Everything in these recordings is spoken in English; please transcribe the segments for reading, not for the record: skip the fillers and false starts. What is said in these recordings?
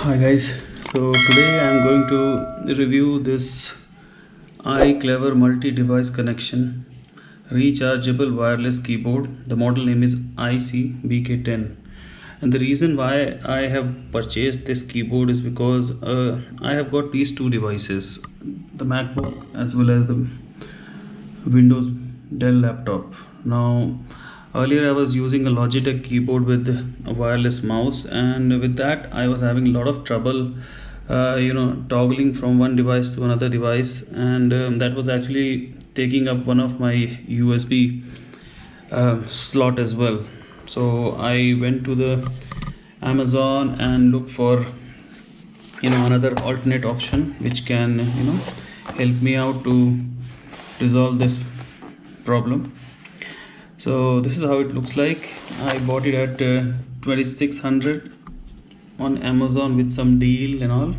Hi guys, so today I am going to review this iClever multi-device connection rechargeable wireless keyboard. The model name is BK10, and the reason why I have purchased this keyboard is because I have got these two devices, the MacBook as well as the Windows Dell laptop. Now, earlier I was using a Logitech keyboard with a wireless mouse, and with that I was having a lot of trouble, toggling from one device to another device, and that was actually taking up one of my USB slot as well. So I went to the Amazon and looked for another alternate option which can help me out to resolve this problem. So this is how it looks like. I bought it at 2600 on Amazon with some deal and all.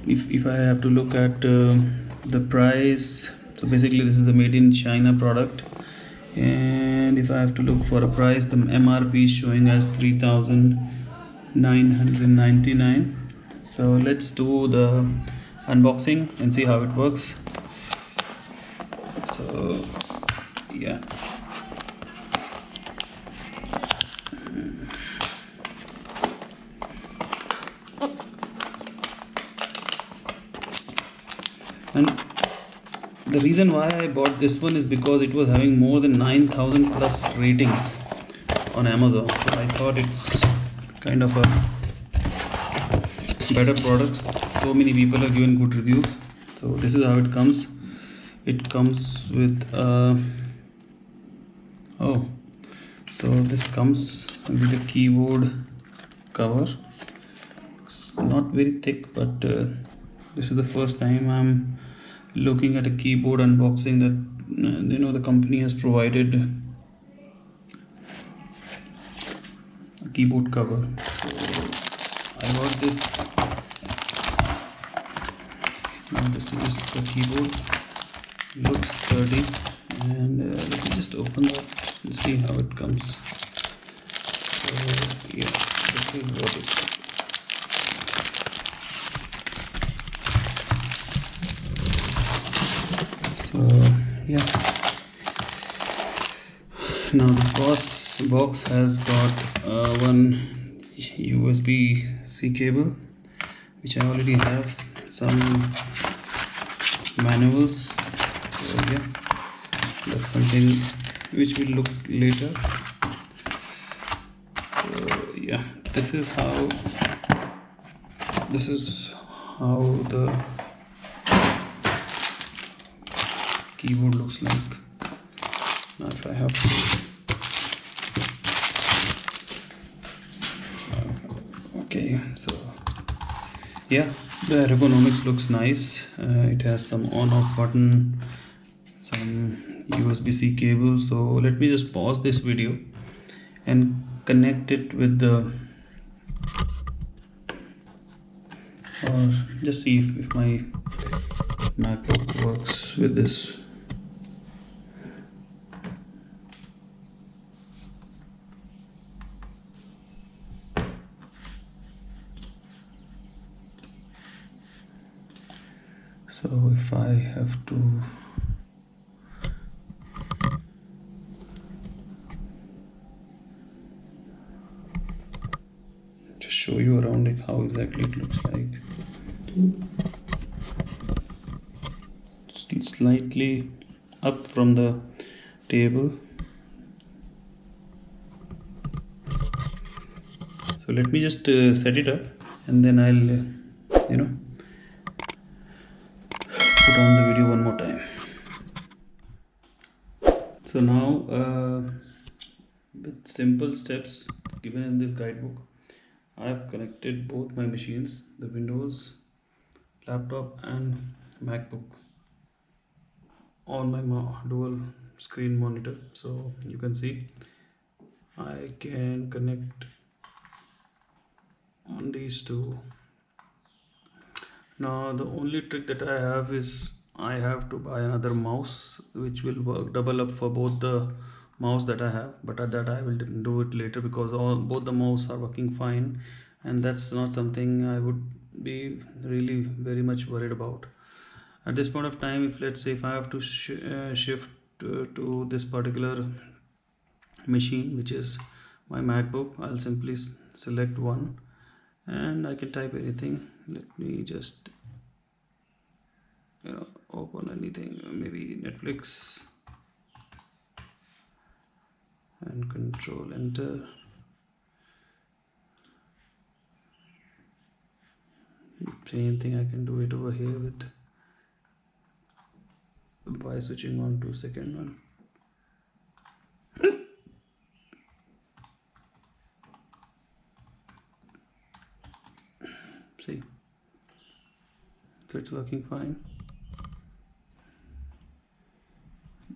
If I have to look at the price, so basically this is a made in China product, and if I have to look for a price, the MRP is showing as 3999. so let's do the unboxing and see how it works. So yeah, and the reason why I bought this one is because it was having more than 9000 plus ratings on Amazon, so I thought it's kind of a better product. So many people have given good reviews. So this is how it comes. It comes with so this comes with a keyboard cover. It's not very thick, but this is the first time I'm looking at a keyboard unboxing that the company has provided a keyboard cover. So I got this. Now this is the keyboard. Looks sturdy, and let me just open that and see how it comes. So yeah, this is what it is. So yeah, now this box has got one USB-C cable, which I already have, some manuals. So yeah, that's something which we'll look later. So yeah, this is how the keyboard looks like. Now if I have to okay, so yeah, the ergonomics looks nice. It has some on-off button, some USB-C cable. So let me just pause this video and connect it with the, or just see if my MacBook works with this. So if I have to just show you around, like how exactly it looks like. It's slightly up from the table. So let me just set it up, and then I'll put on the video one more time. So now with simple steps given in this guidebook, I have connected both my machines, the Windows laptop and MacBook, on my dual screen monitor. So you can see I can connect on these two. Now the only trick that I have is I have to buy another mouse which will work double up for both the mouse that I have, but that I will do it later, because both the mouse are working fine and that's not something I would be really very much worried about at this point of time. If let's say if I have to shift to this particular machine, which is my MacBook, I'll simply select one and I can type anything. Let me just open anything, maybe Netflix, and control enter. Same thing I can do it over here with by switching on to second one. See, so it's working fine.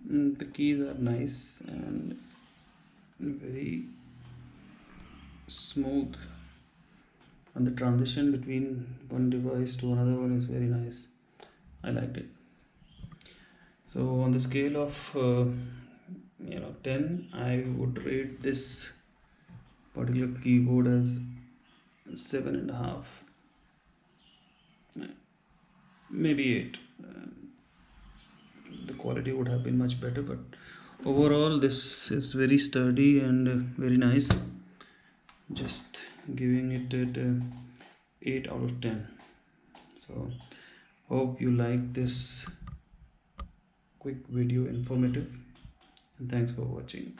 The keys are nice and very smooth, and the transition between one device to another one is very nice. I liked it. So on the scale of 10, I would rate this particular keyboard as 7.5, maybe 8. The quality would have been much better, but overall this is very sturdy and very nice. Just giving it at 8 out of 10. So hope you like this quick video, informative, and thanks for watching.